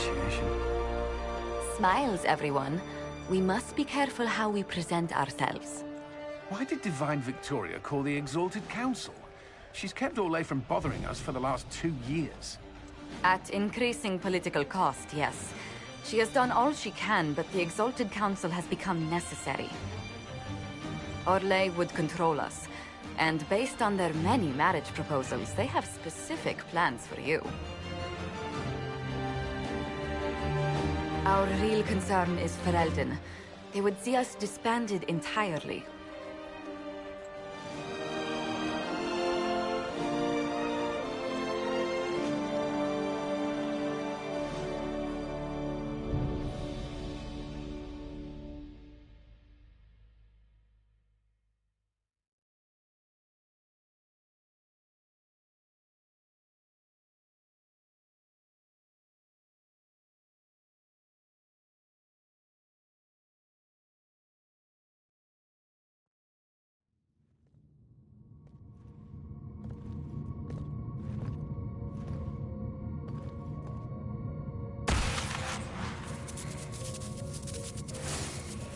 initiation. Smiles, everyone. We must be careful how we present ourselves. Why did Divine Victoria call the Exalted Council? She's kept Orlais from bothering us for the last 2 years. At increasing political cost, yes. She has done all she can, but the Exalted Council has become necessary. Orlais would control us, and based on their many marriage proposals, they have specific plans for you. Our real concern is Ferelden. They would see us disbanded entirely.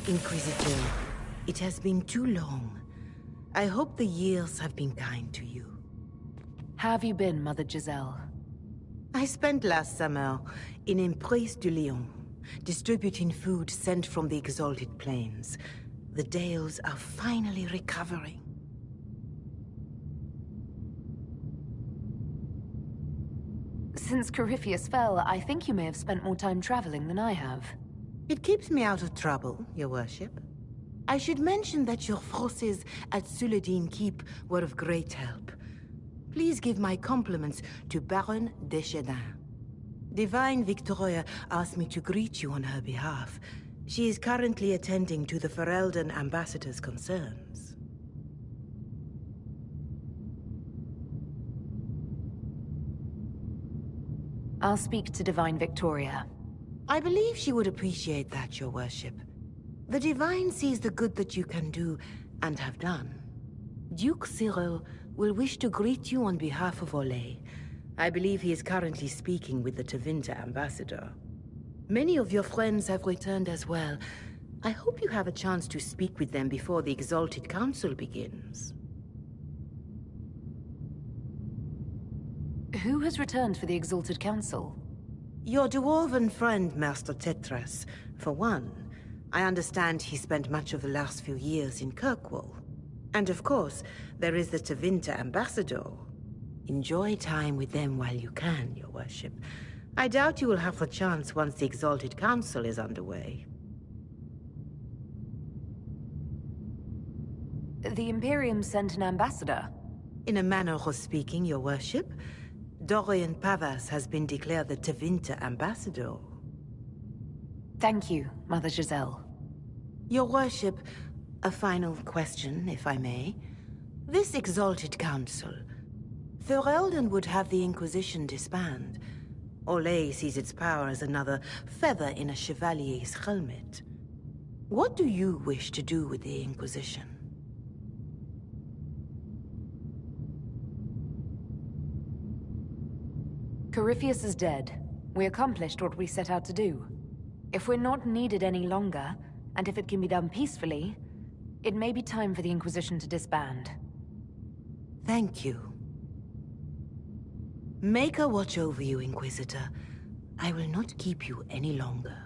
Inquisitor, it has been too long. I hope the years have been kind to you. How have you been, Mother Giselle? I spent last summer in Emprise de Lyon, distributing food sent from the Exalted Plains. The Dales are finally recovering. Since Corypheus fell, I think you may have spent more time traveling than I have. It keeps me out of trouble, Your Worship. I should mention that your forces at Suladin Keep were of great help. Please give my compliments to Baron Deschedin. Divine Victoria asked me to greet you on her behalf. She is currently attending to the Ferelden ambassador's concerns. I'll speak to Divine Victoria. I believe she would appreciate that, Your Worship. The Divine sees the good that you can do, and have done. Duke Cyril will wish to greet you on behalf of Orlais. I believe he is currently speaking with the Tevinter ambassador. Many of your friends have returned as well. I hope you have a chance to speak with them before the Exalted Council begins. Who has returned for the Exalted Council? Your dwarven friend, Master Tetras, for one. I understand he spent much of the last few years in Kirkwall. And of course, there is the Tevinter ambassador. Enjoy time with them while you can, Your Worship. I doubt you will have the chance once the Exalted Council is underway. The Imperium sent an ambassador? In a manner of speaking, Your Worship, Dorian Pavas has been declared the Tevinter ambassador. Thank you, Mother Giselle. Your Worship, a final question, if I may. This Exalted Council, Ferelden would have the Inquisition disband. Orlais sees its power as another feather in a chevalier's helmet. What do you wish to do with the Inquisition? Corypheus is dead. We accomplished what we set out to do. If we're not needed any longer, and if it can be done peacefully, it may be time for the Inquisition to disband. Thank you. Maker watch over you, Inquisitor. I will not keep you any longer.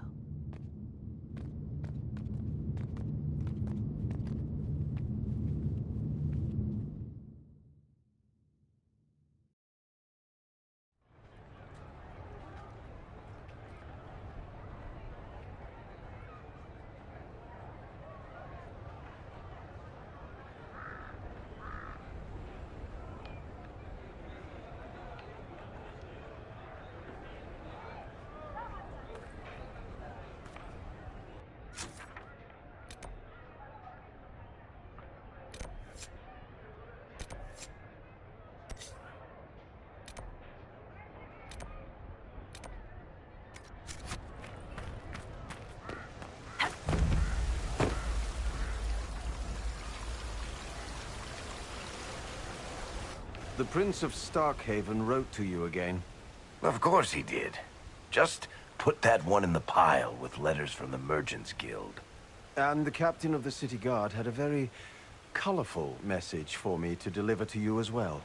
The Prince of Starkhaven wrote to you again. Of course he did. Just Put that one in the pile with letters from the Merchants Guild. And the captain of the city guard had a very colorful message for me to deliver to you as well.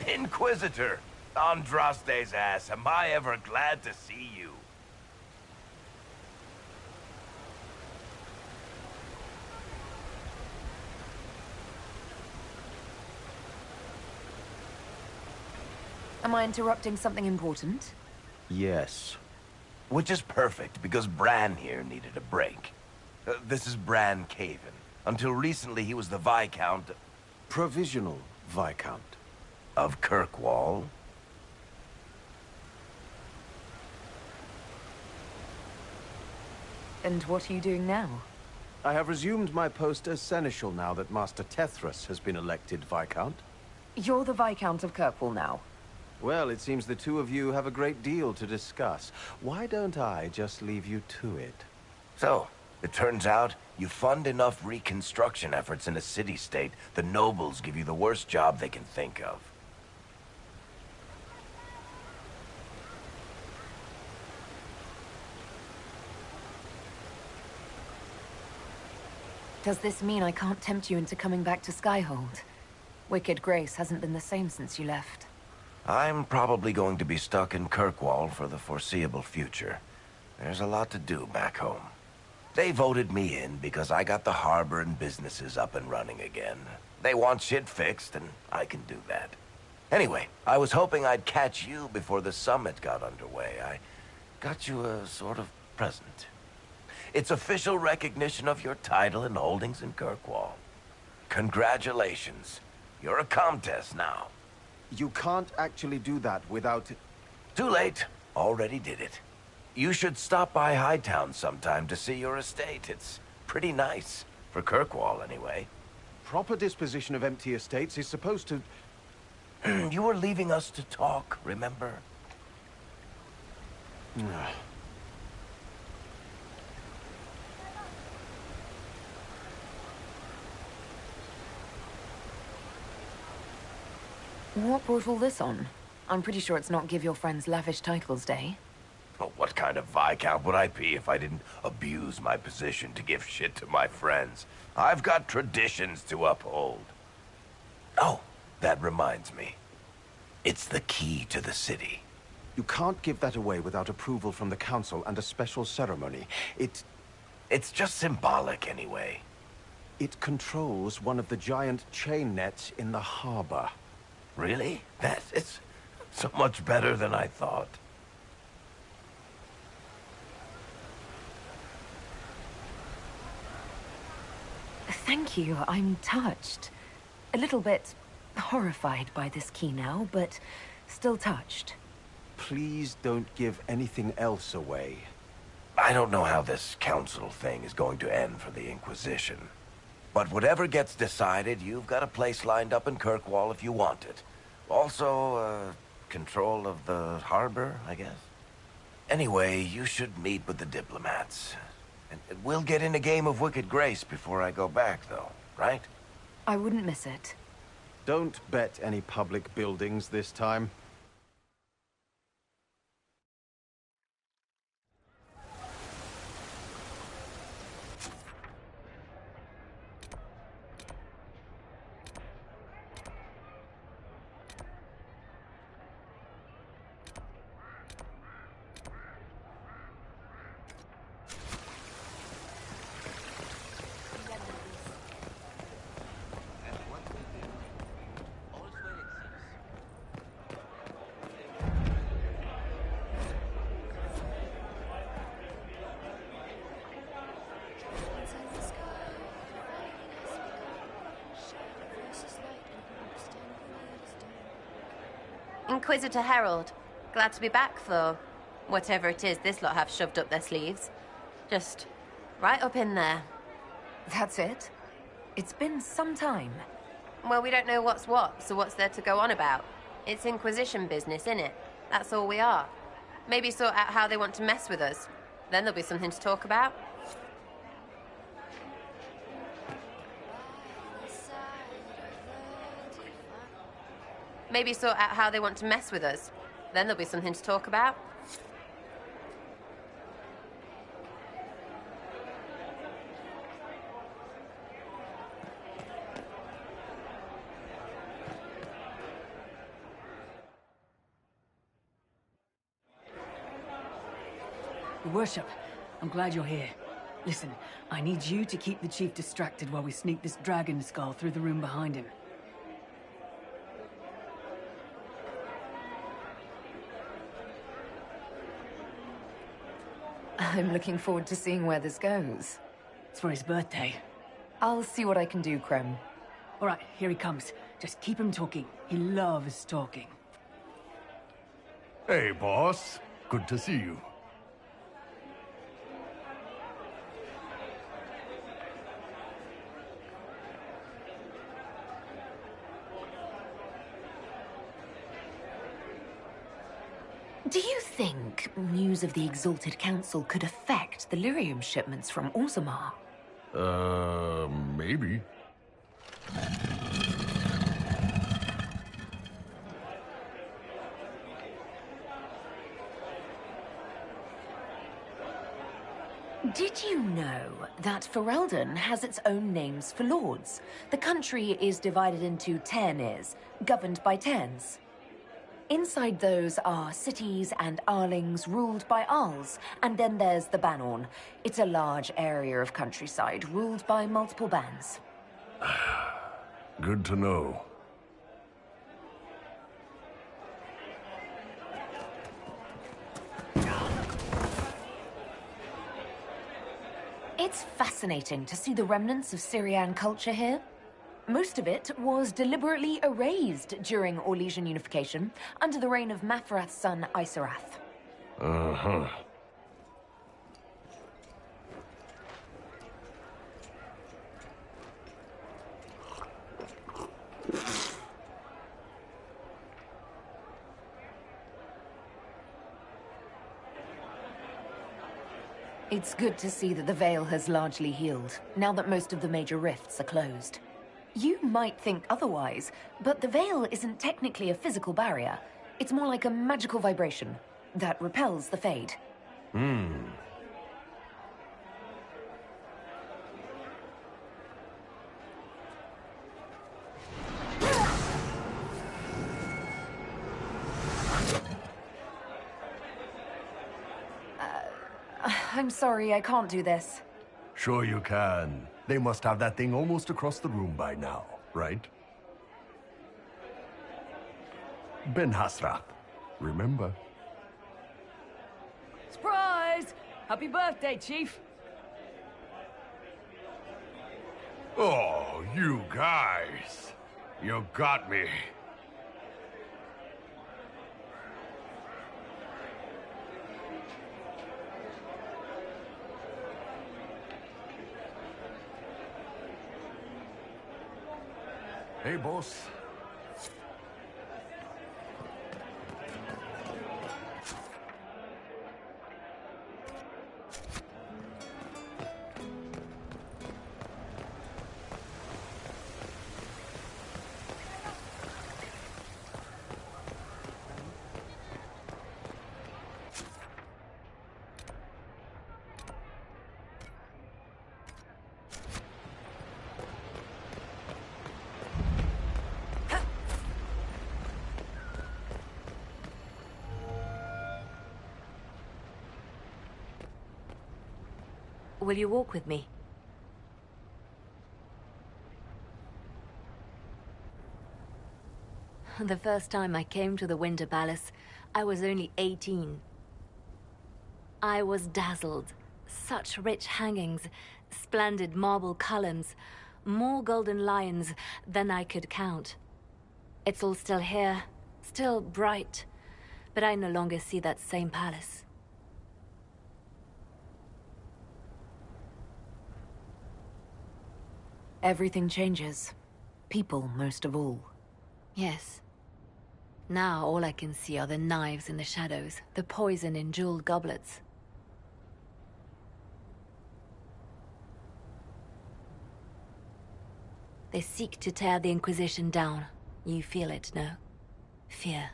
Inquisitor! Andraste's ass, am I ever glad to see you. Am I interrupting something important? Yes. Which is perfect, because Bran here needed a break. This is Bran Caven. Until recently, he was the Viscount... Provisional Viscount. Of Kirkwall. And what are you doing now? I have resumed my post as Seneschal now that Master Tethras has been elected Viscount. You're the Viscount of Kirkwall now. Well, it seems the two of you have a great deal to discuss. Why don't I just leave you to it? So, it turns out, you fund enough reconstruction efforts in a city-state, the nobles give you the worst job they can think of. Does this mean I can't tempt you into coming back to Skyhold? Wicked Grace hasn't been the same since you left. I'm probably going to be stuck in Kirkwall for the foreseeable future. There's a lot to do back home. They voted me in because I got the harbor and businesses up and running again. They want shit fixed, and I can do that. Anyway, I was hoping I'd catch you before the summit got underway. I got you a sort of present. It's official recognition of your title and holdings in Kirkwall. Congratulations. You're a Comtesse now. You can't actually do that without... Too late. Already did it. You should stop by Hightown sometime to see your estate. It's pretty nice. For Kirkwall, anyway. Proper disposition of empty estates is supposed to... You were leaving us to talk, remember? What brought all this on? I'm pretty sure it's not Give Your Friends Lavish Titles Day. Oh, what kind of Viscount would I be if I didn't abuse my position to give shit to my friends? I've got traditions to uphold. Oh, that reminds me. It's the key to the city. You can't give that away without approval from the council and a special ceremony. It's just symbolic anyway. It controls one of the giant chain nets in the harbor. Really? That is so much better than I thought. Thank you, I'm touched. A little bit horrified by this key now, but still touched. Please don't give anything else away. I don't know how this council thing is going to end for the Inquisition. But whatever gets decided, you've got a place lined up in Kirkwall if you want it. Also, control of the harbor, I guess. Anyway, you should meet with the diplomats. And we'll get in a game of Wicked Grace before I go back, though, right? I wouldn't miss it. Don't bet any public buildings this time. Inquisitor Herald, glad to be back for whatever it is this lot have shoved up their sleeves. Just right up in there. That's it? It's been some time. Well, we don't know what's what, so what's there to go on about? It's Inquisition business, innit? That's all we are. Maybe sort out how they want to mess with us. Then there'll be something to talk about. Maybe sort out how they want to mess with us. Then there'll be something to talk about. Your Worship, I'm glad you're here. Listen, I need you to keep the Chief distracted while we sneak this dragon skull through the room behind him. I'm looking forward to seeing where this goes. It's for his birthday. I'll see what I can do, Krem. All right, here he comes. Just keep him talking. He loves talking. Hey, boss. Good to see you. Do you think news of the Exalted Council could affect the lyrium shipments from Orzammar? Maybe. Did you know that Ferelden has its own names for lords? The country is divided into Ternes, governed by Terns. Inside those are cities and Arlings ruled by Arls, and then there's the Banorn. It's a large area of countryside ruled by multiple bands. Good to know. It's fascinating to see the remnants of Syrian culture here. Most of it was deliberately erased during Orlesian unification under the reign of Mafarath's son, Isarath. Uh-huh. It's good to see that the Veil has largely healed, now that most of the major rifts are closed. You might think otherwise, but the Veil isn't technically a physical barrier. It's more like a magical vibration that repels the Fade. I'm sorry, I can't do this. Sure you can. They must have that thing almost across the room by now, right? Ben Hasrath, remember? Surprise! Happy birthday, Chief! Oh, you guys. You got me. Hey, boss. Will you walk with me? The first time I came to the Winter Palace, I was only 18. I was dazzled. Such rich hangings, splendid marble columns, more golden lions than I could count. It's all still here, still bright, but I no longer see that same palace. Everything changes. People, most of all. Yes. Now all I can see are the knives in the shadows, the poison in jeweled goblets. They seek to tear the Inquisition down. You feel it, no? Fear.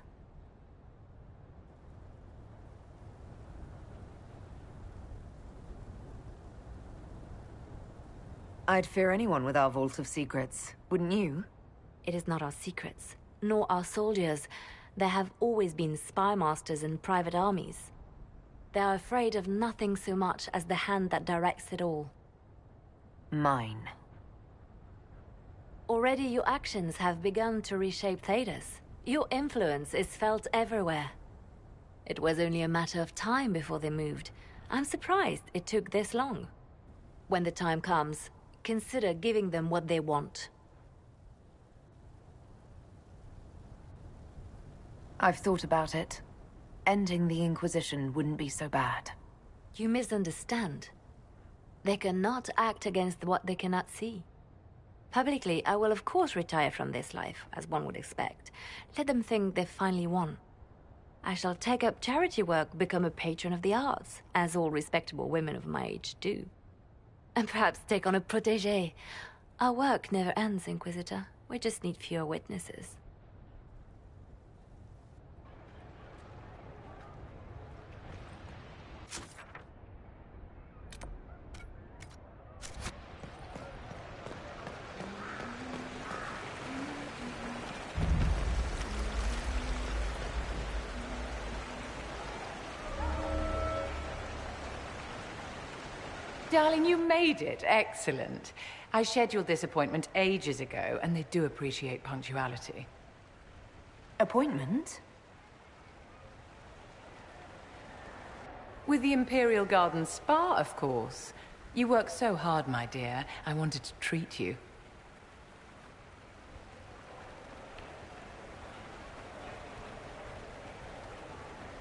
I'd fear anyone with our vault of secrets, wouldn't you? It is not our secrets, nor our soldiers. There have always been spy masters and private armies. They are afraid of nothing so much as the hand that directs it all. Mine. Already your actions have begun to reshape Thedas. Your influence is felt everywhere. It was only a matter of time before they moved. I'm surprised it took this long. When the time comes, consider giving them what they want. I've thought about it. Ending the Inquisition wouldn't be so bad. You misunderstand. They cannot act against what they cannot see. Publicly, I will of course retire from this life, as one would expect. Let them think they've finally won. I shall take up charity work, become a patron of the arts, as all respectable women of my age do. And perhaps take on a protégé. Our work never ends, Inquisitor. We just need fewer witnesses. Darling, you made it. Excellent. I scheduled this appointment ages ago, and they do appreciate punctuality. Appointment? With the Imperial Garden Spa, of course. You work so hard, my dear. I wanted to treat you.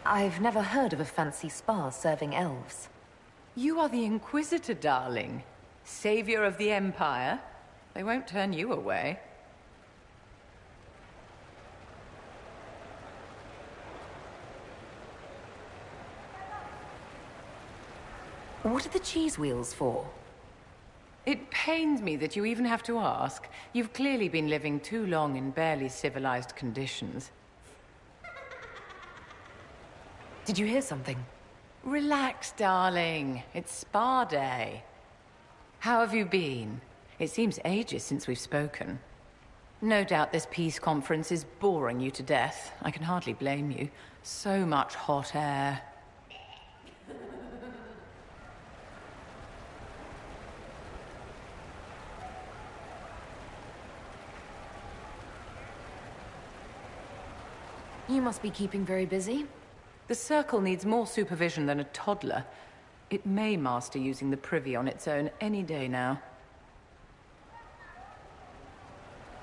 I've never heard of a fancy spa serving elves. You are the Inquisitor, darling. Savior of the Empire. They won't turn you away. What are the cheese wheels for? It pains me that you even have to ask. You've clearly been living too long in barely civilized conditions. Did you hear something? Relax, darling. It's spa day. How have you been? It seems ages since we've spoken. No doubt this peace conference is boring you to death. I can hardly blame you. So much hot air. You must be keeping very busy. The Circle needs more supervision than a toddler. It may master using the Privy on its own any day now.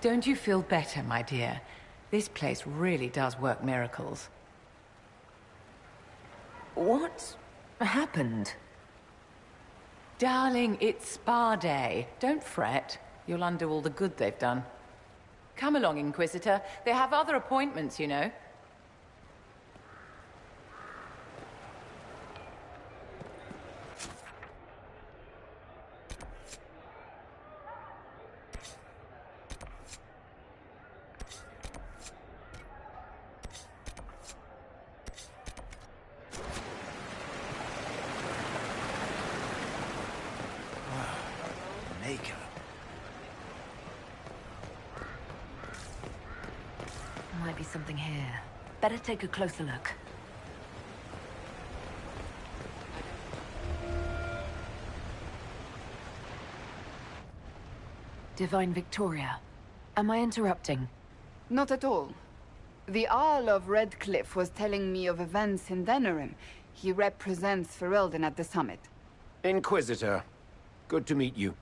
Don't you feel better, my dear? This place really does work miracles. What happened? Darling, it's spa day. Don't fret. You'll undo all the good they've done. Come along, Inquisitor. They have other appointments, you know. Might be something here. Better take a closer look. Divine Victoria, am I interrupting? Not at all. The Jarl of Redcliffe was telling me of events in Denerim. He represents Ferelden at the summit. Inquisitor, good to meet you.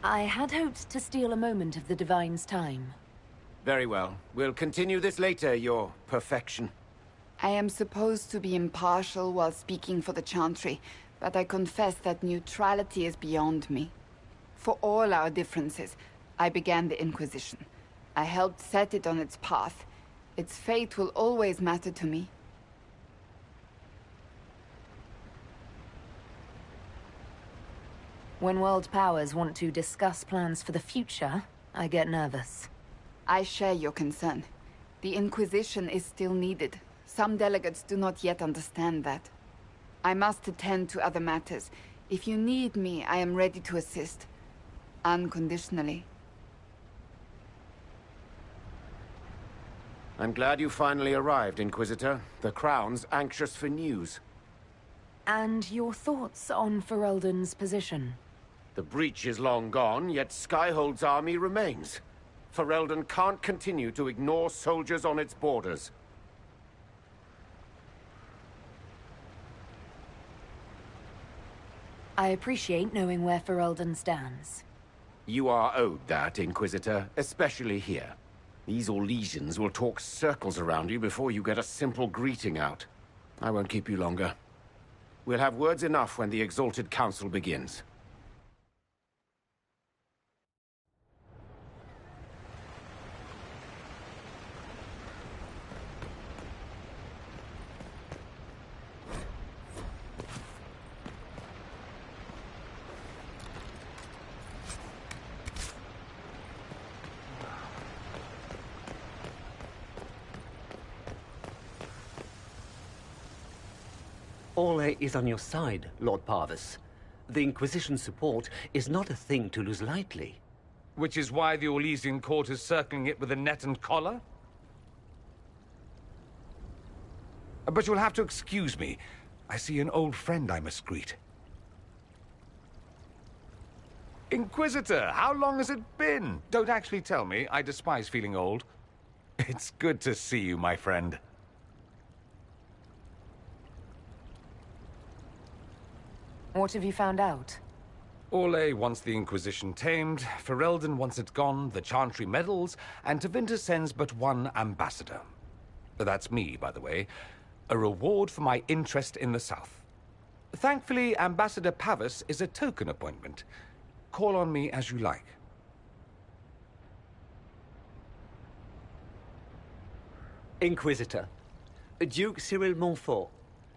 I had hoped to steal a moment of the Divine's time. Very well. We'll continue this later, your perfection. I am supposed to be impartial while speaking for the Chantry, but I confess that neutrality is beyond me. For all our differences, I began the Inquisition. I helped set it on its path. Its fate will always matter to me. When world powers want to discuss plans for the future, I get nervous. I share your concern. The Inquisition is still needed, Some delegates do not yet understand that. I must attend to other matters. If you need me, I am ready to assist. Unconditionally. I'm glad you finally arrived, Inquisitor. The Crown's anxious for news. And your thoughts on Ferelden's position? The breach is long gone, yet Skyhold's army remains. Ferelden can't continue to ignore soldiers on its borders. I appreciate knowing where Ferelden stands. You are owed that, Inquisitor, especially here. These Orlesians will talk circles around you before you get a simple greeting out. I won't keep you longer. We'll have words enough when the Exalted Council begins. Orlais is on your side, Lord Parvis. The Inquisition's support is not a thing to lose lightly. Which is why the Orlesian court is circling it with a net and collar? But you'll have to excuse me. I see an old friend I must greet. Inquisitor, how long has it been? Don't actually tell me. I despise feeling old. It's good to see you, my friend. What have you found out? Orlais wants the Inquisition tamed, Ferelden wants it gone, the Chantry meddles, and Tevinter sends but one ambassador. That's me, by the way. A reward for my interest in the South. Thankfully, Ambassador Pavis is a token appointment. Call on me as you like. Inquisitor, Duke Cyril Montfort,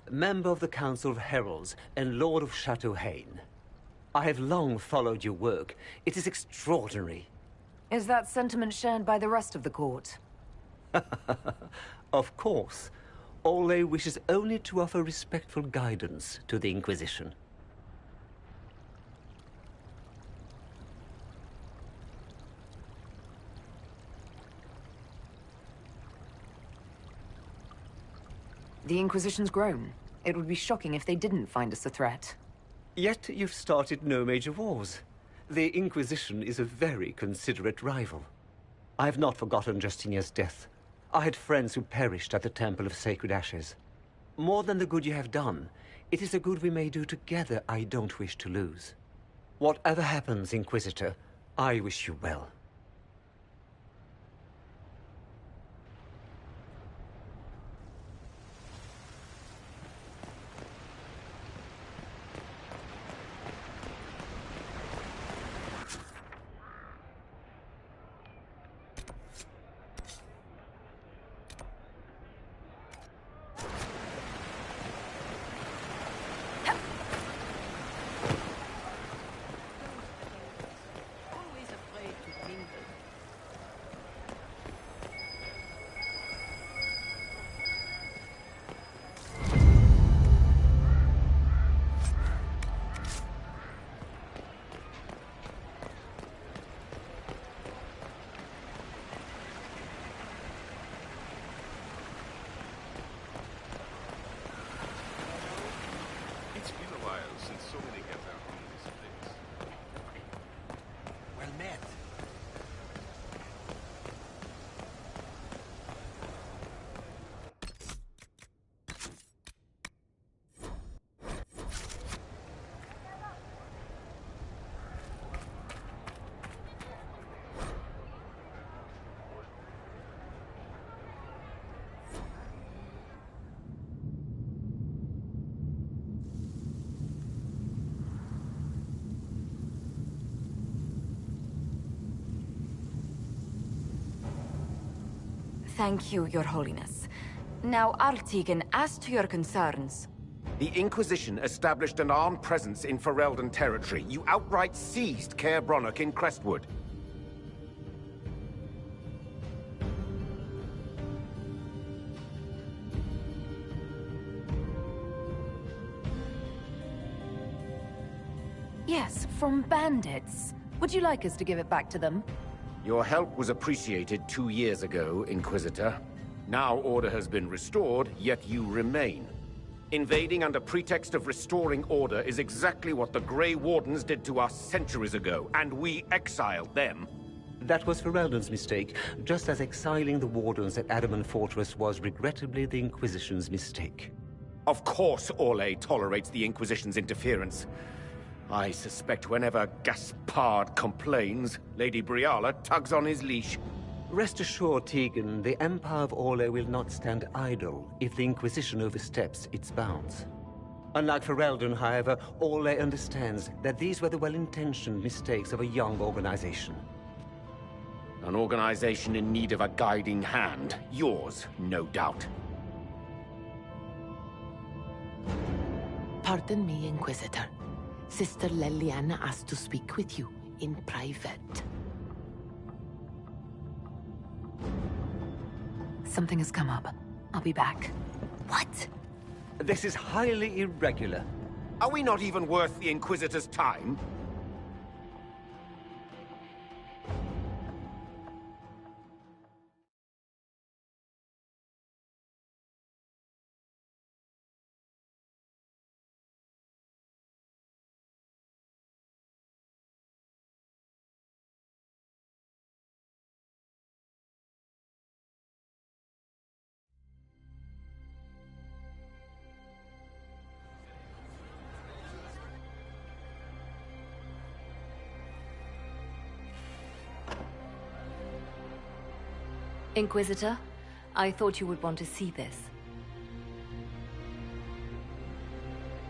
member of the Council of Heralds and Lord of Chateau Haine. I have long followed your work. It is extraordinary. Is that sentiment shared by the rest of the court? Of course. Orlais wishes only to offer respectful guidance to the Inquisition. The Inquisition's grown. It would be shocking if they didn't find us a threat. Yet you've started no major wars. The Inquisition is a very considerate rival. I have not forgotten Justinia's death. I had friends who perished at the Temple of Sacred Ashes. More than the good you have done, it is the good we may do together I don't wish to lose. Whatever happens, Inquisitor, I wish you well. It's been a while since so many have out on this place. Well met. Thank you, Your Holiness. Now, Artigan, as to your concerns... The Inquisition established an armed presence in Ferelden territory. You outright seized Caer Bronach in Crestwood. Yes, from bandits. Would you like us to give it back to them? Your help was appreciated 2 years ago, Inquisitor. Now order has been restored, yet you remain. Invading under pretext of restoring order is exactly what the Grey Wardens did to us centuries ago, and we exiled them. That was Ferelden's mistake, just as exiling the Wardens at Adamant Fortress was regrettably the Inquisition's mistake. Of course Orlais tolerates the Inquisition's interference. I suspect whenever Gaspard complains, Lady Briala tugs on his leash. Rest assured, Tegan, the Empire of Orlais will not stand idle if the Inquisition oversteps its bounds. Unlike Ferelden, however, Orlais understands that these were the well-intentioned mistakes of a young organization. An organization in need of a guiding hand. Yours, no doubt. Pardon me, Inquisitor. Sister Leliana asked to speak with you in private. Something has come up. I'll be back. What? This is highly irregular. Are we not even worth the Inquisitor's time? Inquisitor, I thought you would want to see this.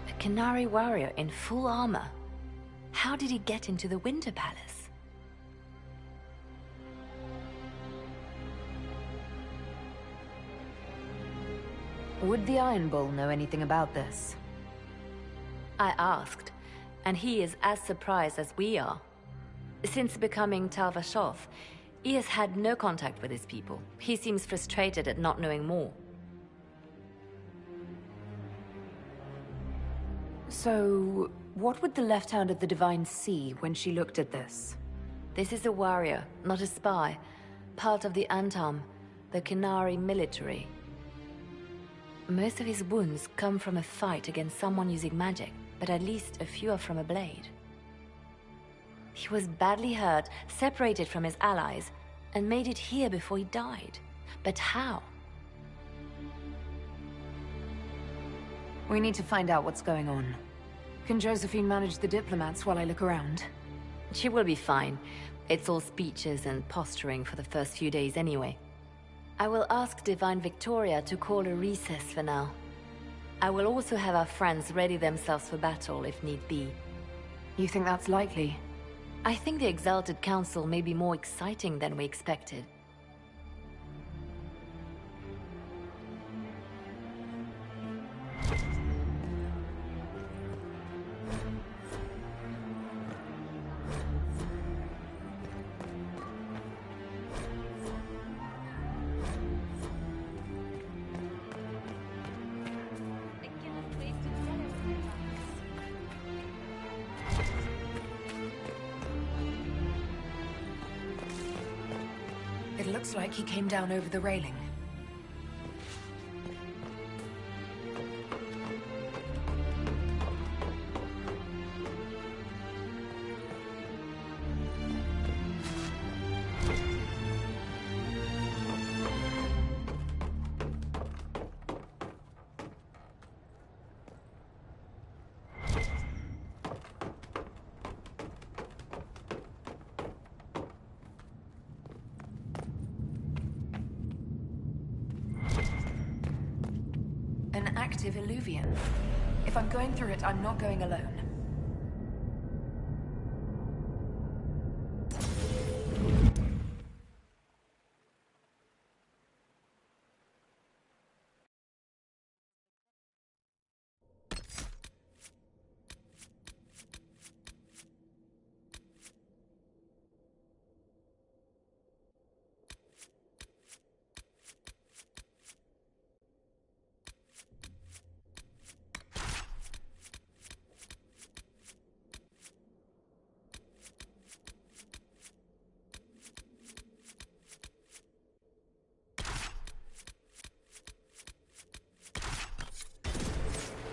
A Canary warrior in full armor. How did he get into the Winter Palace? Would the Iron Bull know anything about this? I asked, and he is as surprised as we are. Since becoming Tal-Vashoth, he has had no contact with his people. He seems frustrated at not knowing more. So, what would the left hand of the Divine see when she looked at this? This is a warrior, not a spy. Part of the Antam, the Canary military. Most of his wounds come from a fight against someone using magic, but at least a few are from a blade. He was badly hurt, separated from his allies, and made it here before he died. But how? We need to find out what's going on. Can Josephine manage the diplomats while I look around? She will be fine. It's all speeches and posturing for the first few days anyway. I will ask Divine Victoria to call a recess for now. I will also have our friends ready themselves for battle if need be. You think that's likely? I think the Exalted Council may be more exciting than we expected. It looks like he came down over the railing. An active Illuvian. If I'm going through it, I'm not going alone.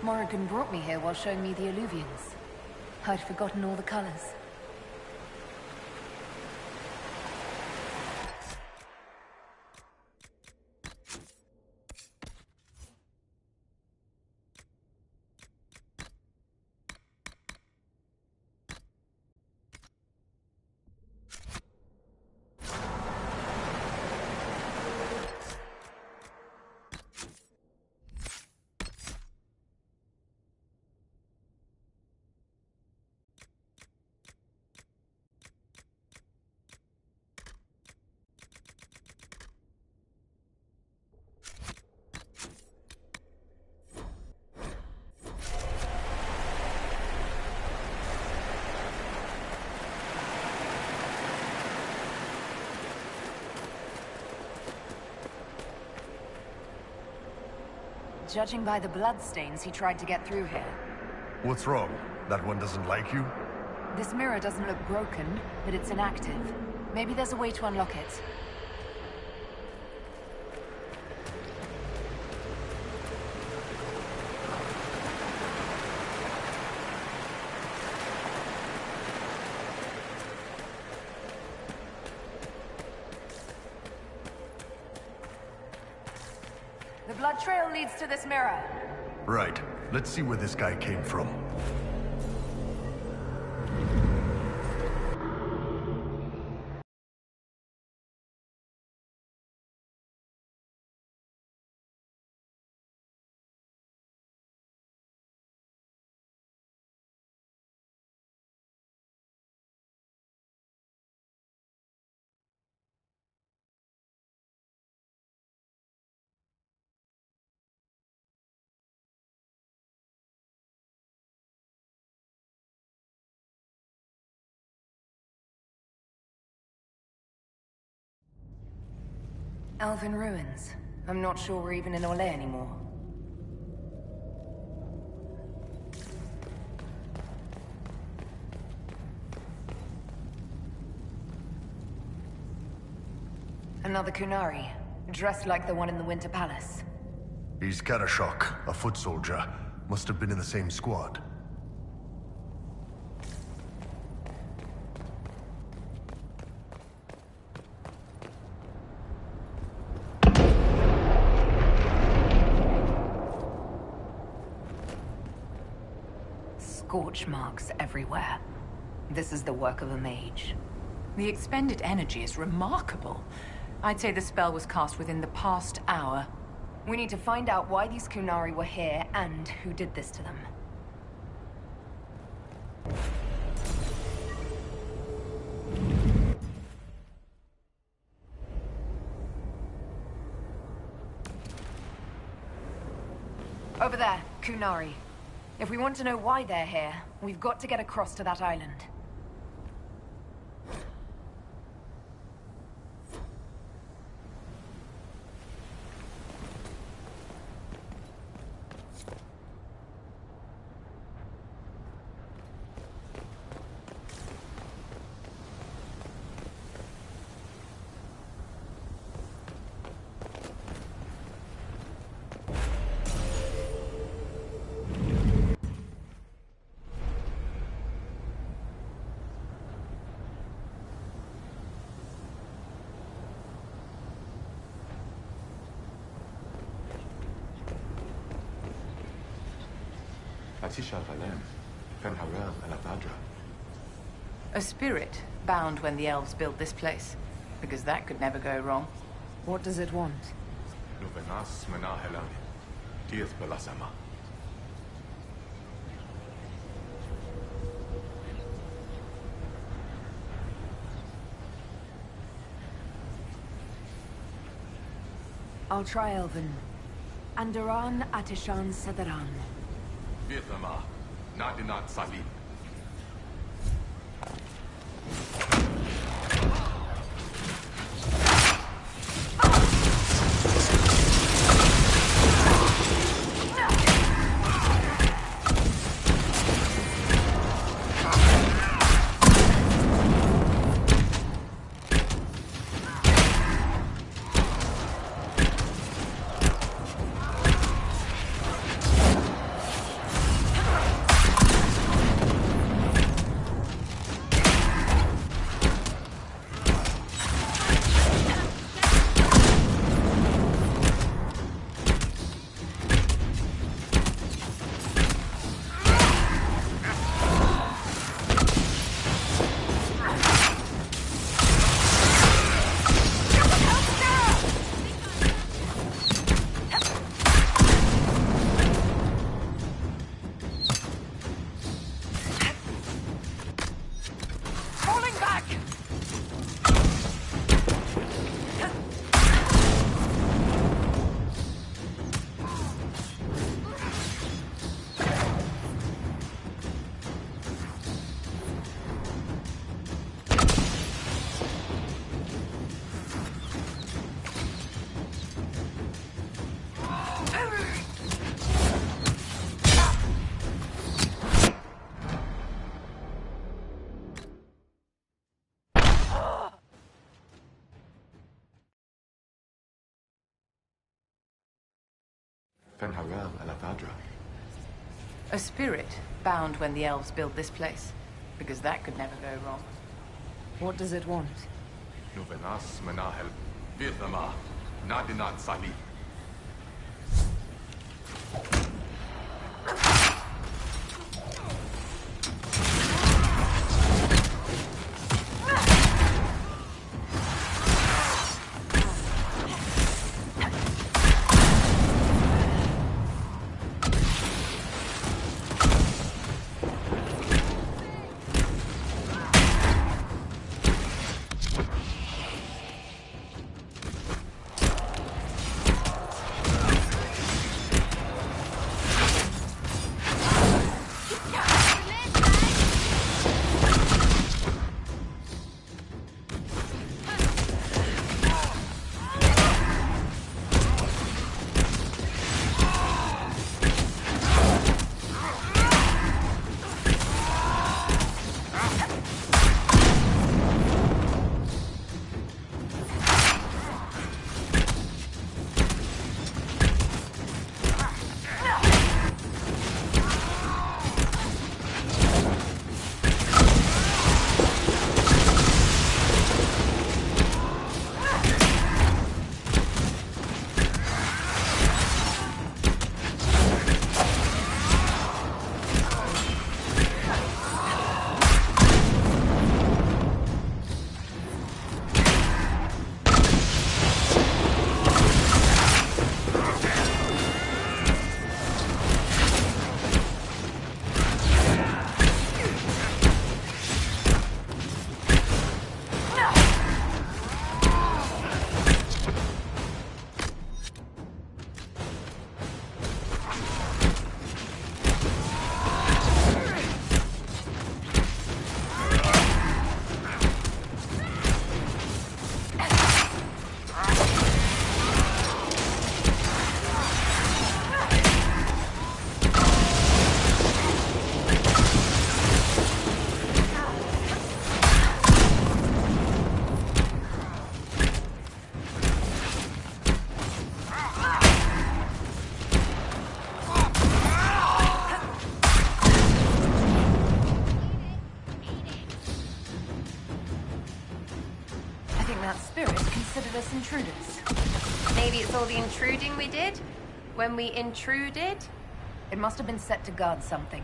Morrigan brought me here while showing me the alluvions. I'd forgotten all the colors. Judging by the bloodstains, he tried to get through here. What's wrong? That one doesn't like you? This mirror doesn't look broken, but it's inactive. Maybe there's a way to unlock it. The blood trail leads to this mirror. Right. Let's see where this guy came from. Elven ruins. I'm not sure we're even in Orlais anymore. Another Kunari, dressed like the one in the Winter Palace. He's Karashok, a foot soldier. Must have been in the same squad. Scorch marks everywhere. This is the work of a mage. The expended energy is remarkable. I'd say the spell was cast within the past hour. We need to find out why these Kunari were here and who did this to them. Over there, Kunari. If we want to know why they're here, we've got to get across to that island. A spirit bound when the elves built this place. Because that could never go wrong. What does it want? I'll try Elven. Andaran Atishan Sadaran. Vietnama, Nadinat Salim. Fenharel Elavadra. A spirit bound when the elves built this place. Because that could never go wrong. What does it want? Novenas Menahel Virthama Nadinat Sali. us intruders. Maybe it's all the intruding we did? When we intruded? It must have been set to guard something.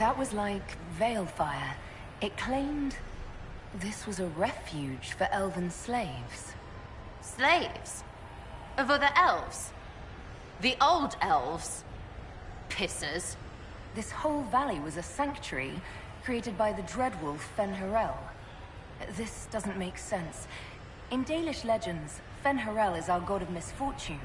That was like Veilfire. It claimed this was a refuge for elven slaves. Slaves? Of other elves? The old elves? Pissers. This whole valley was a sanctuary created by the dreadwolf Fenharel. This doesn't make sense. In Dalish legends, Fenharel is our god of misfortune.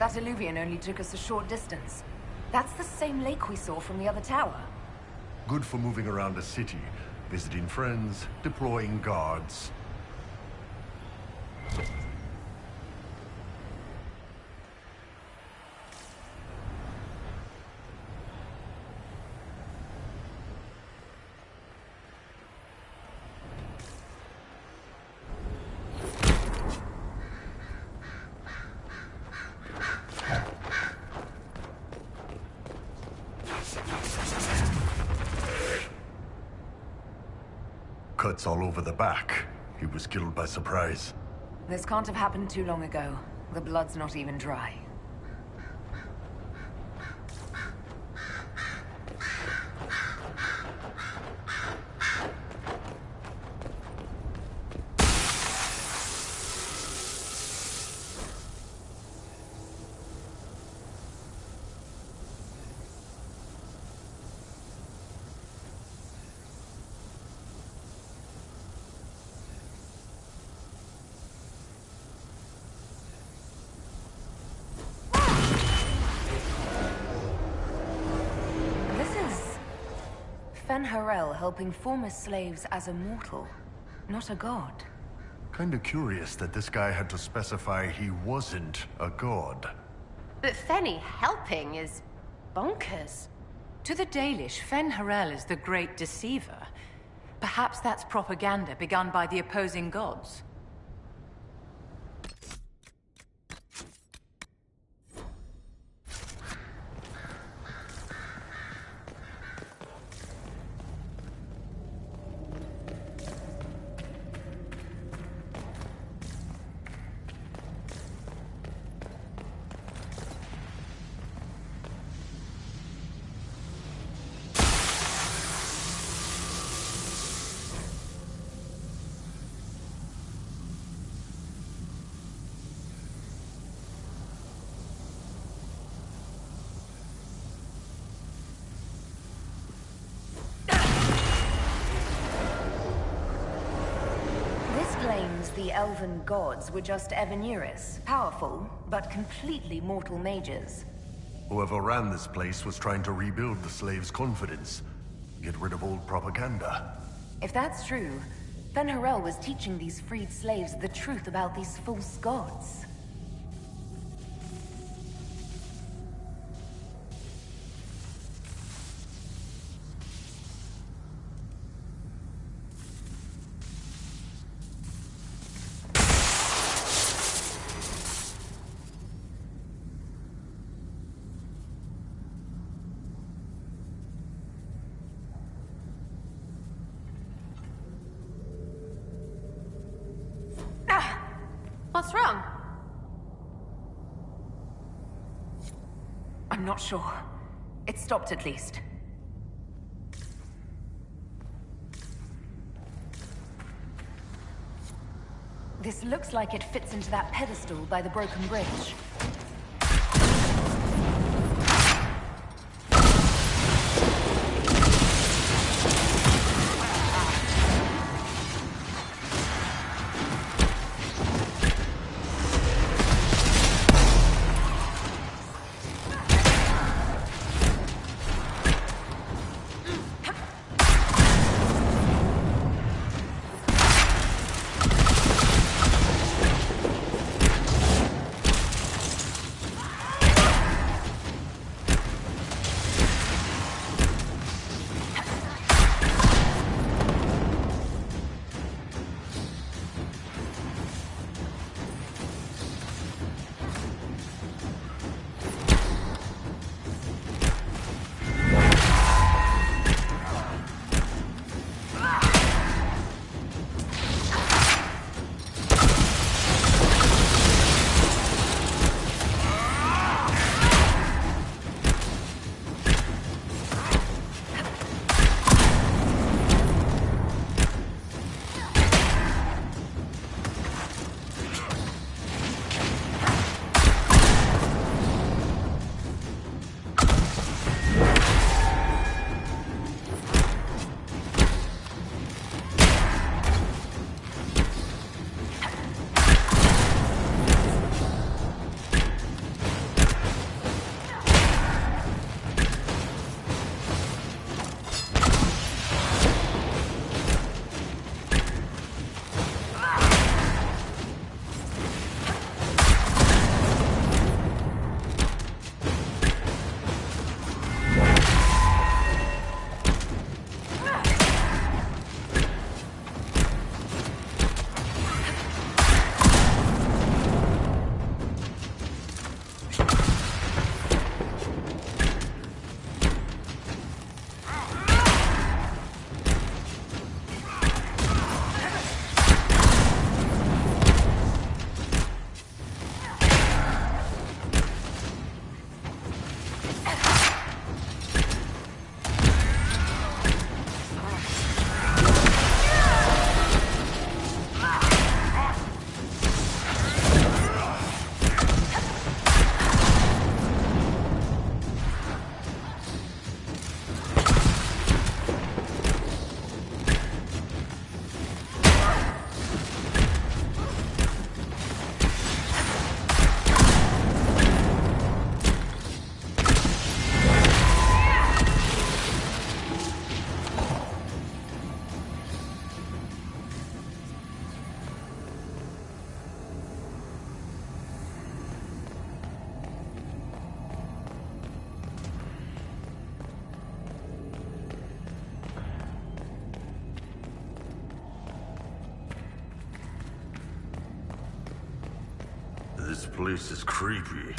That illuvian only took us a short distance. That's the same lake we saw from the other tower. Good for moving around the city, visiting friends, deploying guards. Cuts all over the back. He was killed by surprise. This can't have happened too long ago. The blood's not even dry. Fen'Harel helping former slaves as a mortal, not a god. Kinda curious that this guy had to specify he wasn't a god. But Fenny helping is bonkers. To the Dalish, Fen'Harel is the great deceiver. Perhaps that's propaganda begun by the opposing gods. The elven gods were just Evanuris, powerful, but completely mortal mages. Whoever ran this place was trying to rebuild the slaves' confidence. Get rid of old propaganda. If that's true, Fen'Harel was teaching these freed slaves the truth about these false gods. What's wrong? I'm not sure. It stopped at least. This looks like it fits into that pedestal by the broken bridge. This place is creepy.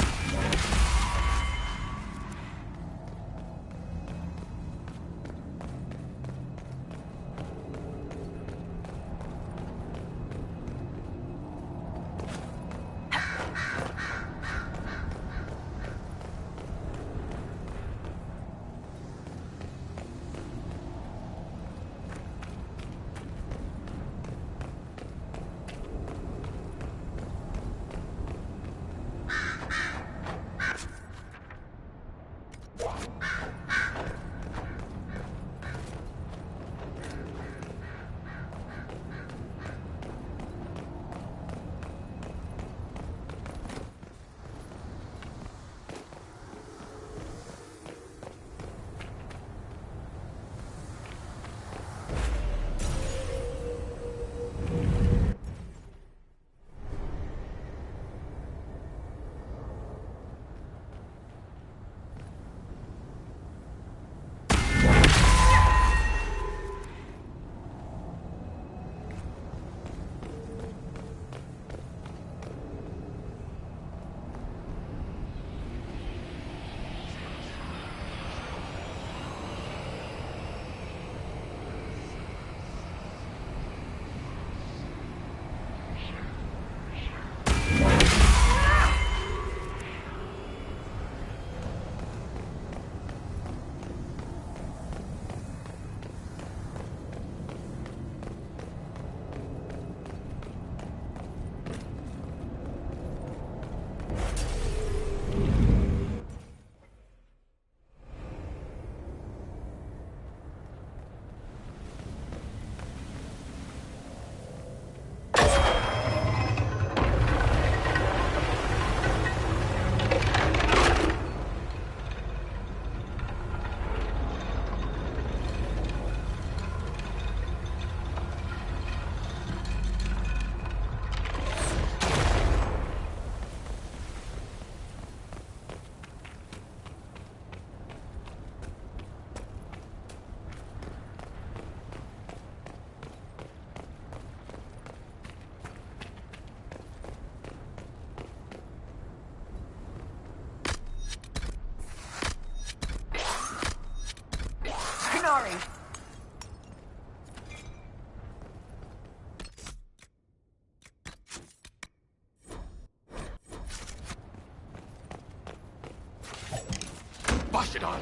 Bashidon!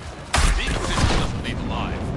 The Inquisition doesn't leave alive.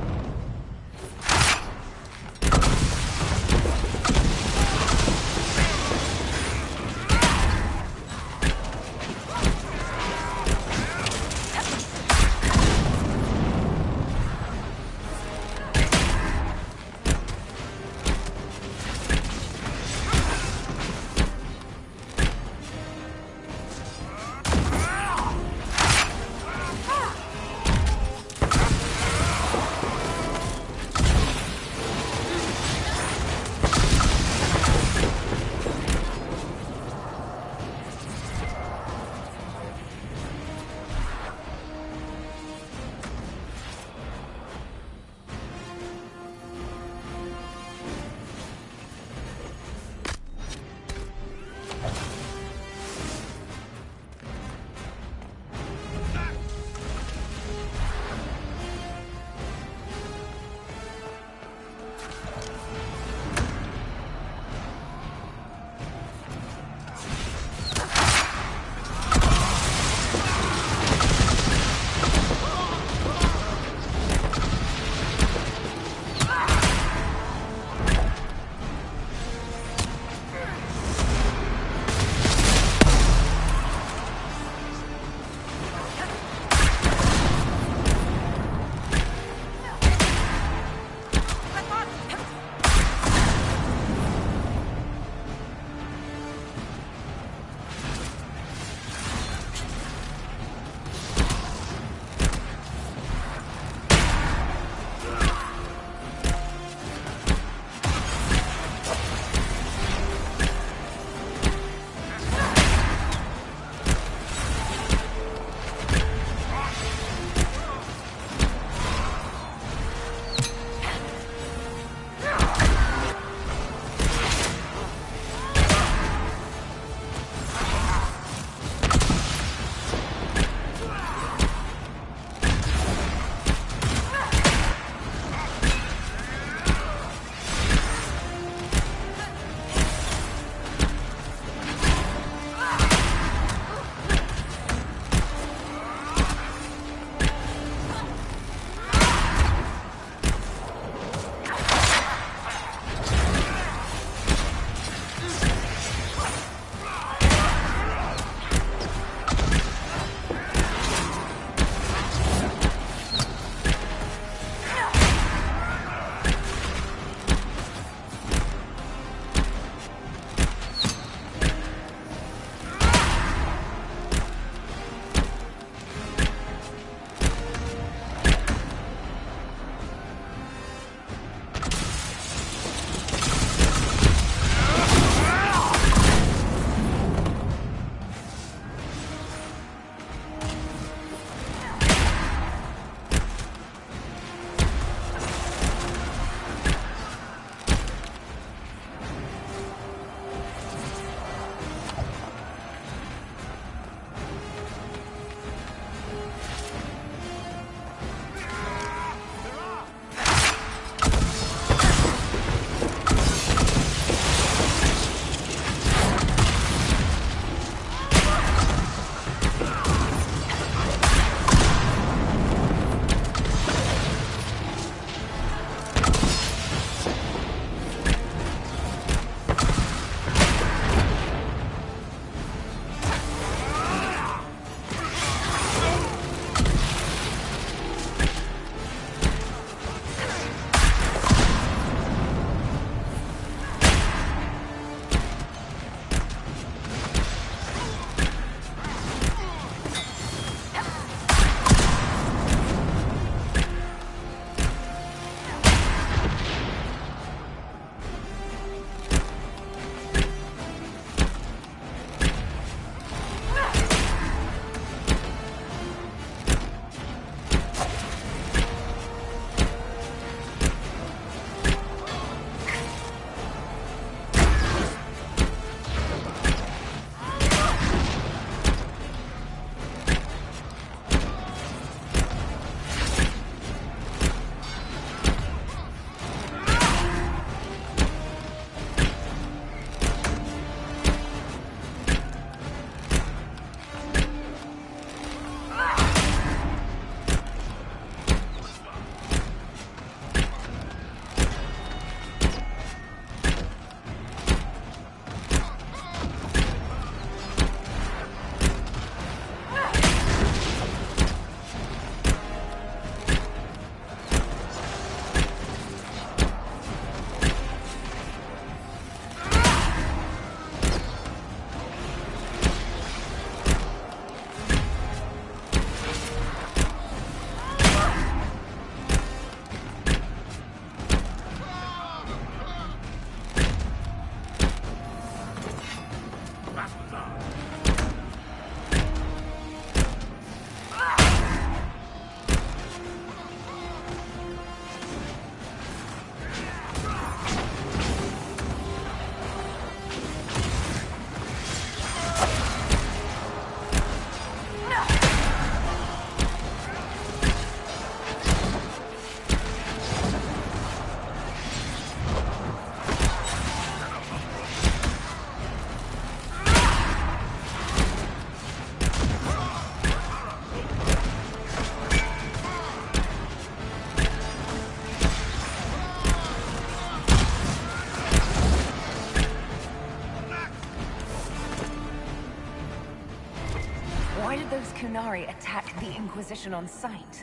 Why did those Kunari attack the Inquisition on sight?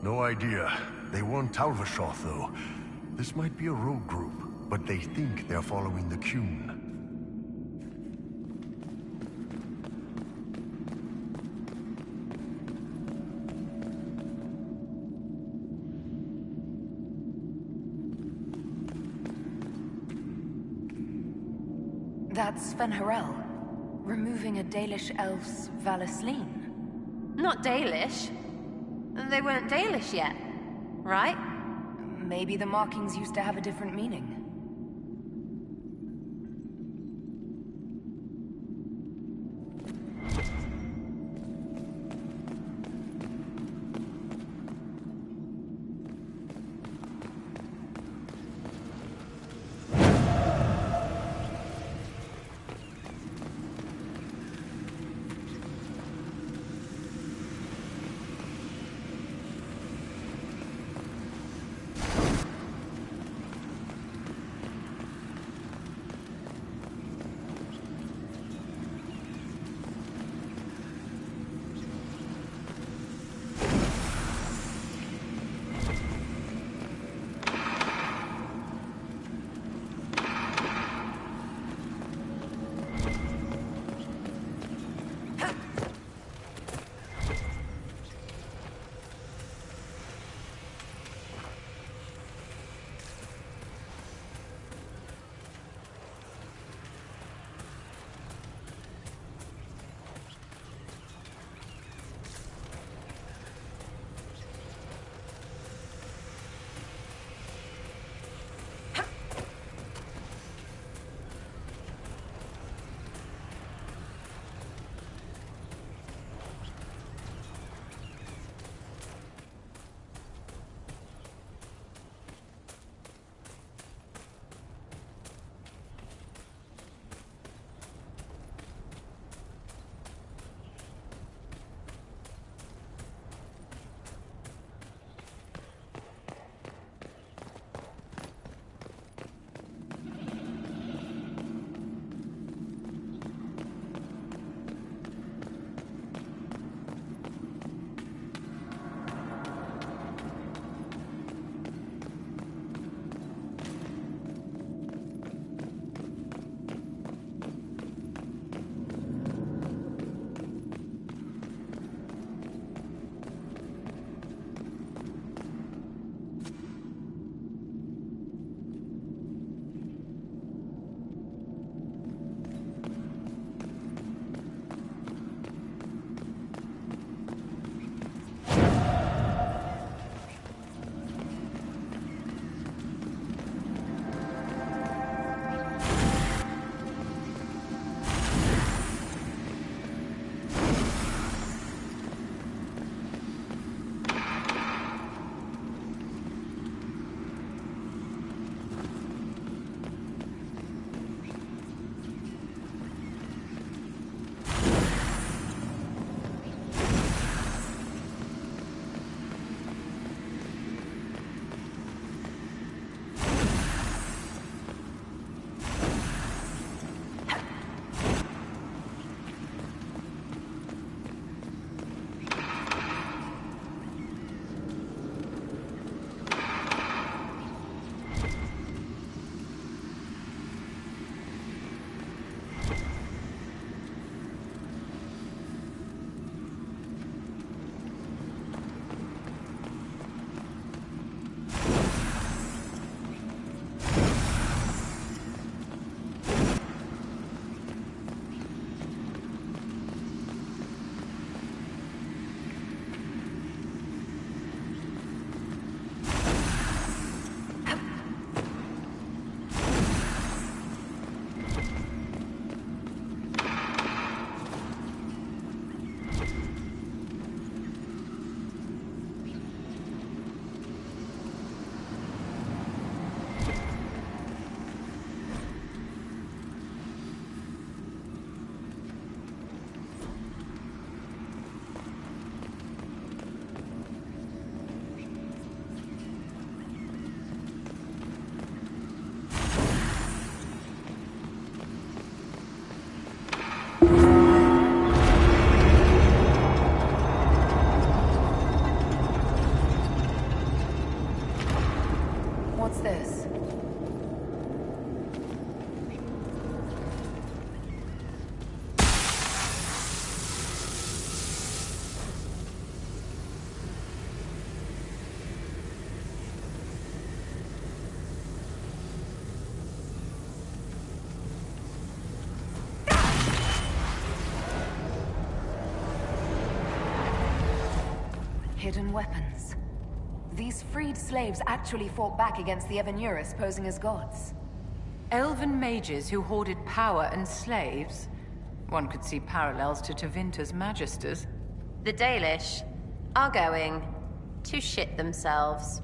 No idea. They weren't Talvashoth, though. This might be a rogue group, but they think they're following the Qun. That's Fen'Harel, removing a Dalish elf's Valisleen. Not Dalish. They weren't Dalish yet, right? Maybe the markings used to have a different meaning. Hidden weapons. These freed slaves actually fought back against the Evanuris posing as gods. Elven mages who hoarded power and slaves? One could see parallels to Tevinter's Magisters. The Dalish are going to shit themselves.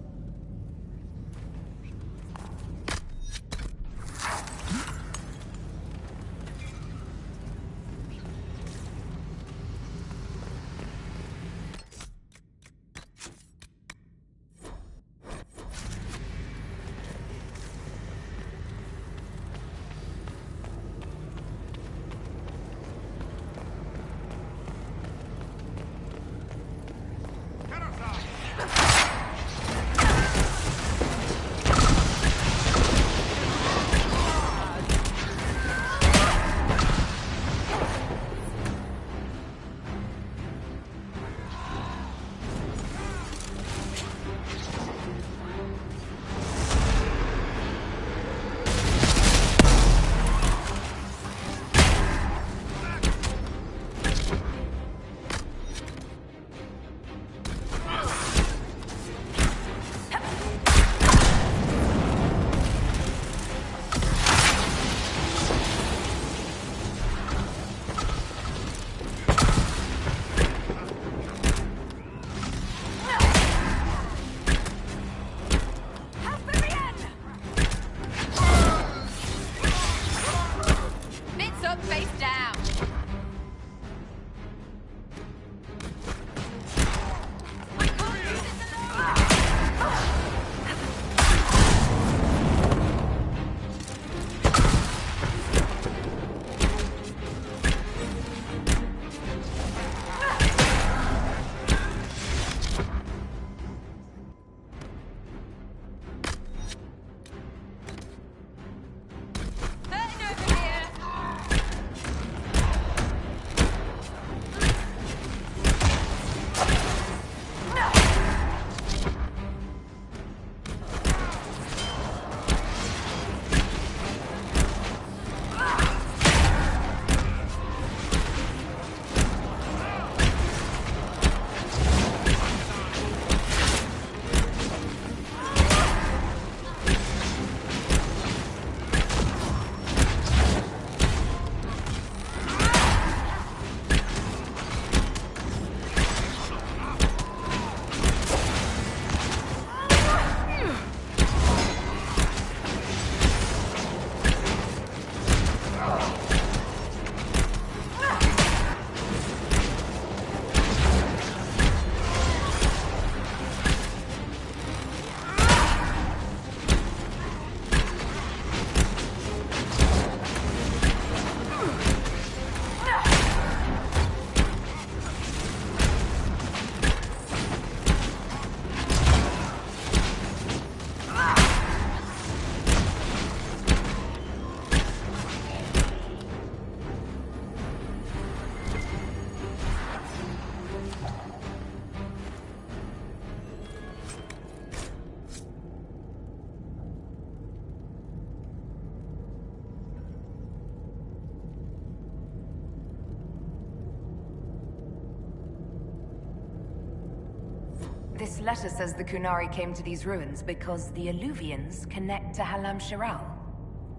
This letter says the Kunari came to these ruins because the Alluvians connect to Halam Shiral.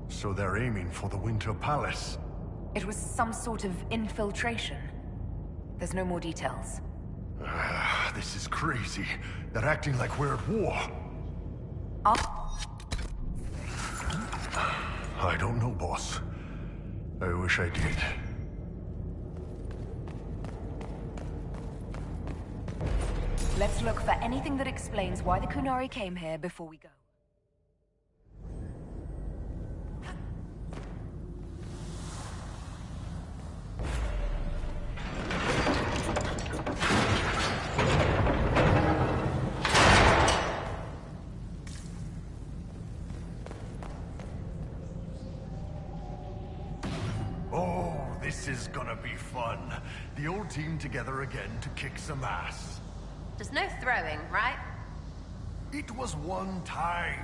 So they're aiming for the Winter Palace. It was some sort of infiltration. There's no more details. This is crazy. They're acting like we're at war. I don't know, boss. I wish I did. Let's look for anything that explains why the Kunari came here before we go. Oh, this is gonna be fun. The old team together again to kick some ass. There's no throwing, right? It was one time.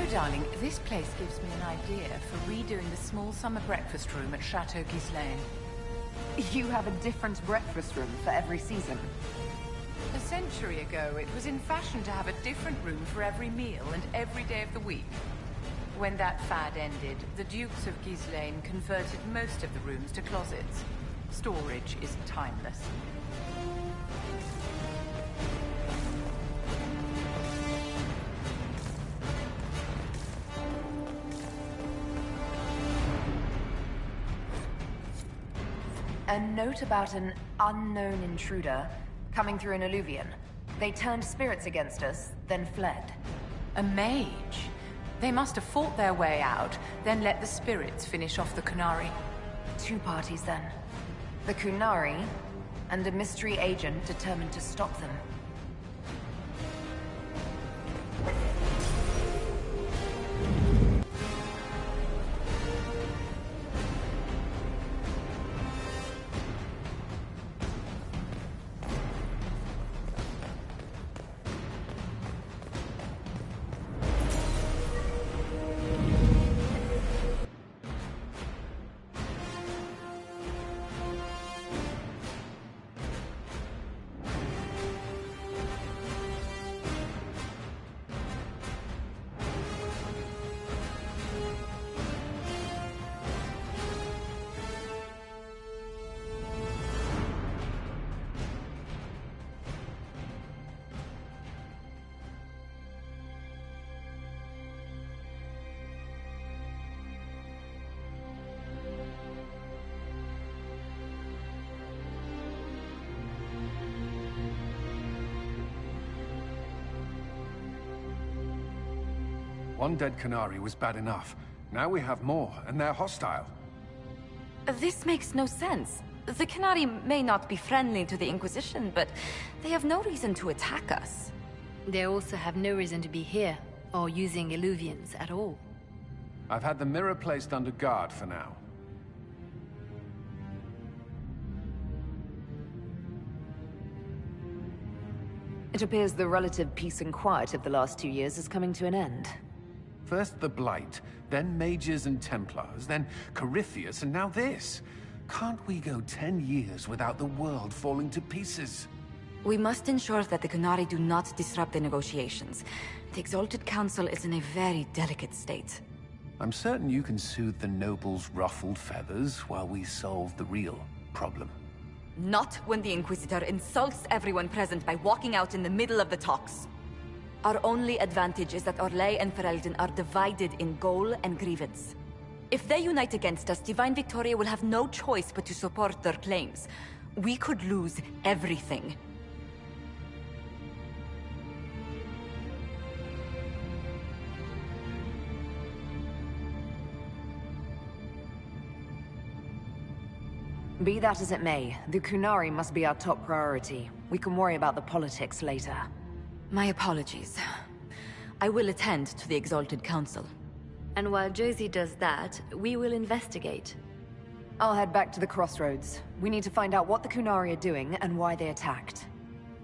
darling, this place gives me an idea for redoing the small summer breakfast room at Chateau Ghislaine. You have a different breakfast room for every season. A century ago, it was in fashion to have a different room for every meal and every day of the week. When that fad ended, the Dukes of Ghislaine converted most of the rooms to closets. Storage is timeless. A note about an unknown intruder coming through an alluvion. They turned spirits against us, then fled. A mage? They must have fought their way out, then let the spirits finish off the Kunari. Two parties then. The Kunari, and a mystery agent determined to stop them. One dead Canary was bad enough. Now we have more, and they're hostile. This makes no sense. The Canary may not be friendly to the Inquisition, but they have no reason to attack us. They also have no reason to be here, or using illuvians at all. I've had the mirror placed under guard for now. It appears the relative peace and quiet of the last 2 years is coming to an end. First the Blight, then Mages and Templars, then Corypheus, and now this. Can't we go 10 years without the world falling to pieces? We must ensure that the Kunari do not disrupt the negotiations. The Exalted Council is in a very delicate state. I'm certain you can soothe the nobles' ruffled feathers while we solve the real problem. Not when the Inquisitor insults everyone present by walking out in the middle of the talks. Our only advantage is that Orlais and Ferelden are divided in goal and grievance. If they unite against us, Divine Victoria will have no choice but to support their claims. We could lose everything. Be that as it may, the Kunari must be our top priority. We can worry about the politics later. My apologies. I will attend to the Exalted Council. And while Josie does that, we will investigate. I'll head back to the crossroads. We need to find out what the Kunari are doing and why they attacked.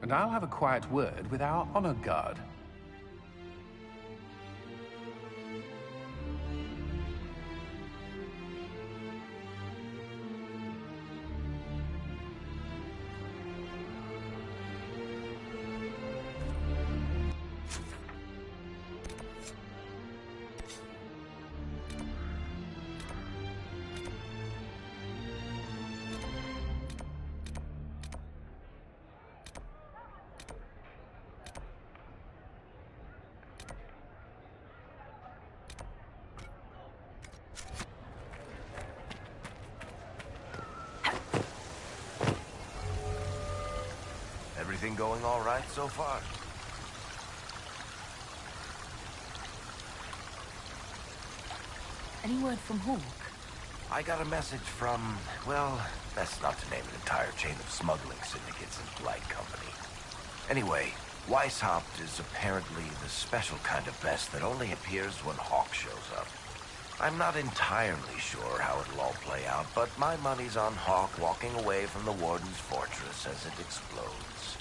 And I'll have a quiet word with our honor guard. Everything going all right so far? Any word from Hawk? I got a message from, well, best not to name an entire chain of smuggling syndicates in Blight Company. Anyway, Weishaupt is apparently the special kind of pest that only appears when Hawk shows up. I'm not entirely sure how it'll all play out, but my money's on Hawk walking away from the Warden's fortress as it explodes.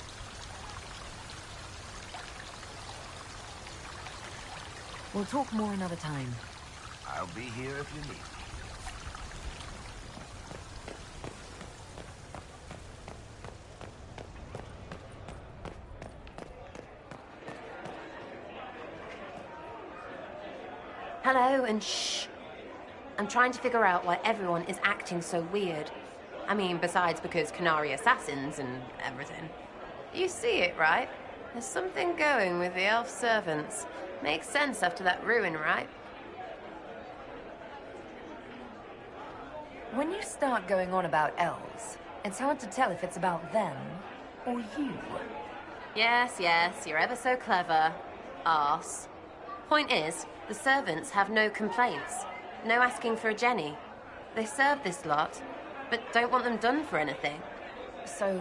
We'll talk more another time. I'll be here if you need me. Hello, and shh. I'm trying to figure out why everyone is acting so weird. I mean, besides because Canary assassins and everything. You see it, right? There's something going with the elf servants. Makes sense after that ruin, right? When you start going on about elves, it's hard to tell if it's about them or you. Yes, you're ever so clever. Arse. Point is, the servants have no complaints. No asking for a Jenny. They serve this lot, but don't want them done for anything. So,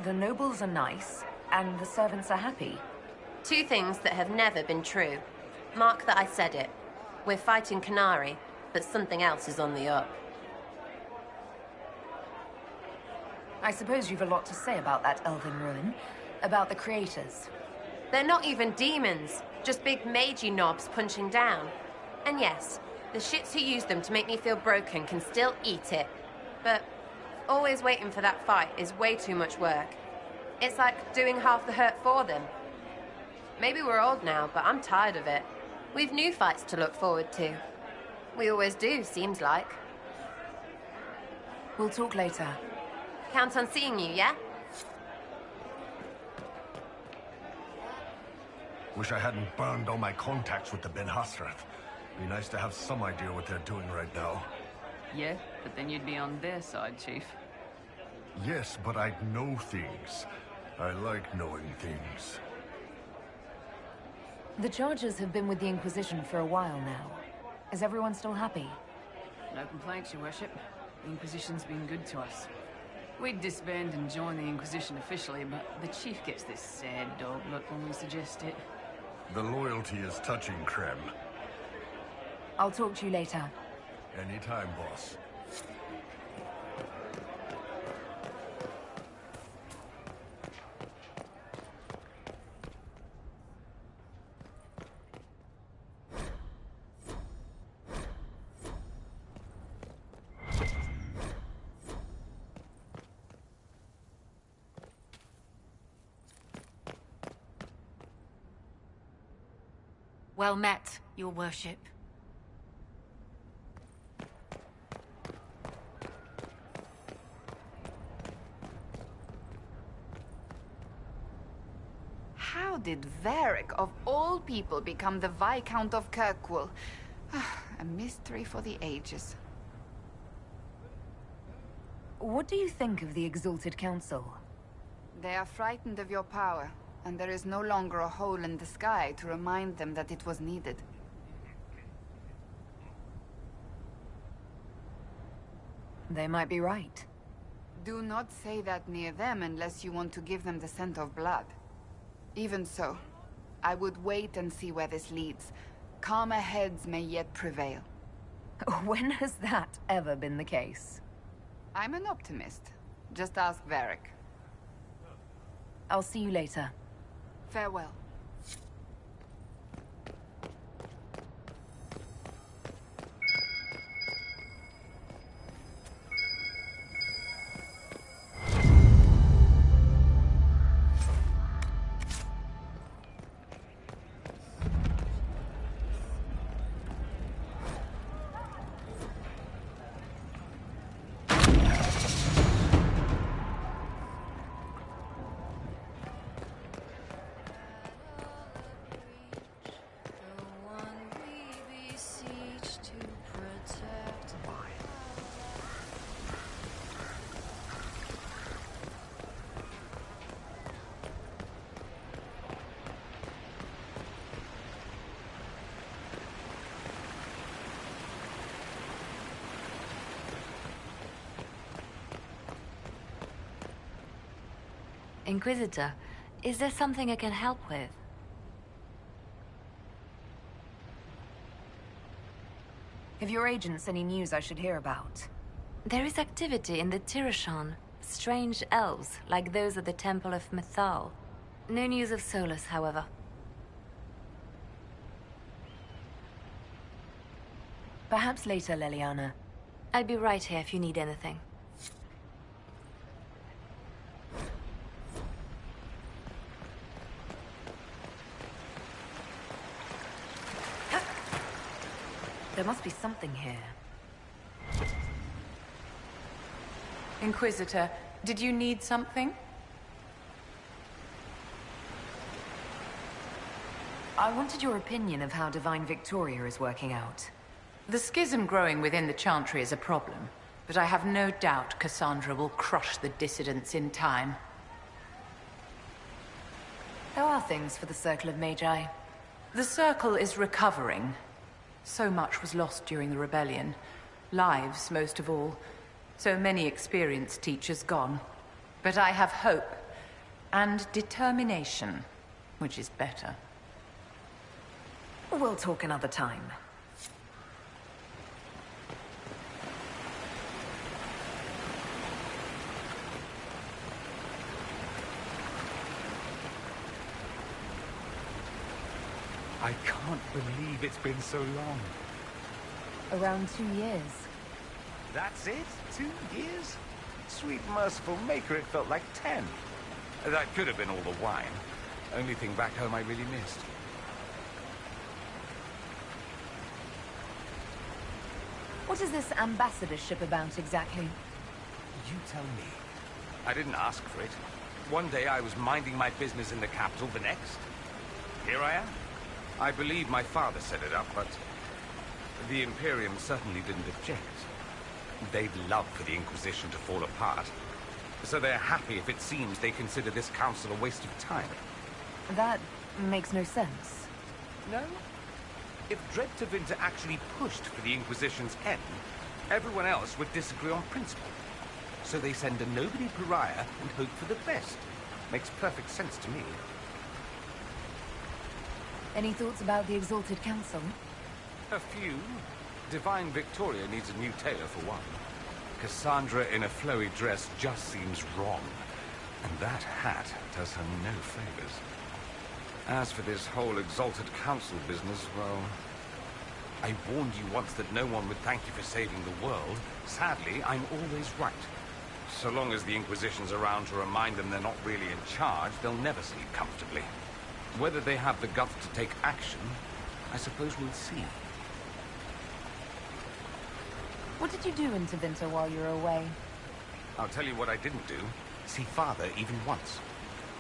the nobles are nice, and the servants are happy? Two things that have never been true. Mark that I said it. We're fighting Canary, but something else is on the up. I suppose you've a lot to say about that elven ruin. About the creators. They're not even demons. Just big magey knobs punching down. And yes, the shits who use them to make me feel broken can still eat it. But always waiting for that fight is way too much work. It's like doing half the hurt for them. Maybe we're old now, but I'm tired of it. We've new fights to look forward to. We always do, seems like. We'll talk later. Count on seeing you, yeah? Wish I hadn't burned all my contacts with the Ben Hasrath. Be nice to have some idea what they're doing right now. Yeah, but then you'd be on their side, Chief. Yes, but I'd know things. I like knowing things. The Chargers have been with the Inquisition for a while now. Is everyone still happy? No complaints, Your Worship. The Inquisition's been good to us. We'd disband and join the Inquisition officially, but the Chief gets this sad dog look when we suggest it. The loyalty is touching, Krem. I'll talk to you later. Anytime, boss. Well met, Your Worship. How did Varric, of all people, become the Viscount of Kirkwall? A mystery for the ages. What do you think of the Exalted Council? They are frightened of your power, and there is no longer a hole in the sky to remind them that it was needed. They might be right. Do not say that near them unless you want to give them the scent of blood. Even so, I would wait and see where this leads. Calmer heads may yet prevail. When has that ever been the case? I'm an optimist. Just ask Varric. I'll see you later. Farewell. Inquisitor, is there something I can help with? Have your agents any news I should hear about? There is activity in the Tirashan. Strange elves, like those at the Temple of Mythal. No news of Solus, however. Perhaps later, Leliana. I'll be right here if you need anything. There must be something here. Inquisitor, did you need something? I wanted your opinion of how Divine Victoria is working out. The schism growing within the Chantry is a problem, but I have no doubt Cassandra will crush the dissidents in time. There are things for the Circle of Magi. The Circle is recovering. So much was lost during the rebellion. Lives, most of all. So many experienced teachers gone. But I have hope. And determination. Which is better. We'll talk another time. I can't believe it's been so long. Around 2 years. That's it? 2 years? Sweet merciful maker, it felt like 10. That could have been all the wine. Only thing back home I really missed. What is this ambassadorship about exactly? You tell me. I didn't ask for it. One day I was minding my business in the capital, the next, here I am. I believe my father set it up, but the Imperium certainly didn't object. They'd love for the Inquisition to fall apart, so they're happy if it seems they consider this council a waste of time. That makes no sense. No? If Dread Tevinter actually pushed for the Inquisition's end, everyone else would disagree on principle. So they send a nobody pariah and hope for the best. Makes perfect sense to me. Any thoughts about the Exalted Council? A few. Divine Victoria needs a new tailor for one. Cassandra in a flowy dress just seems wrong. And that hat does her no favors. As for this whole Exalted Council business, well, I warned you once that no one would thank you for saving the world. Sadly, I'm always right. So long as the Inquisition's around to remind them they're not really in charge, they'll never sleep comfortably. Whether they have the guts to take action, I suppose we'll see. What did you do in Tevinter while you were away? I'll tell you what I didn't do. See Father even once.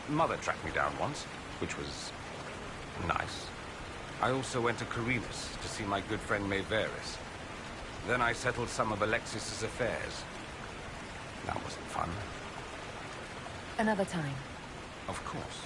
Mother tracked me down once, which was nice. I also went to Carinas to see my good friend Maeveris. Then I settled some of Alexis's affairs. That wasn't fun. Another time. Of course.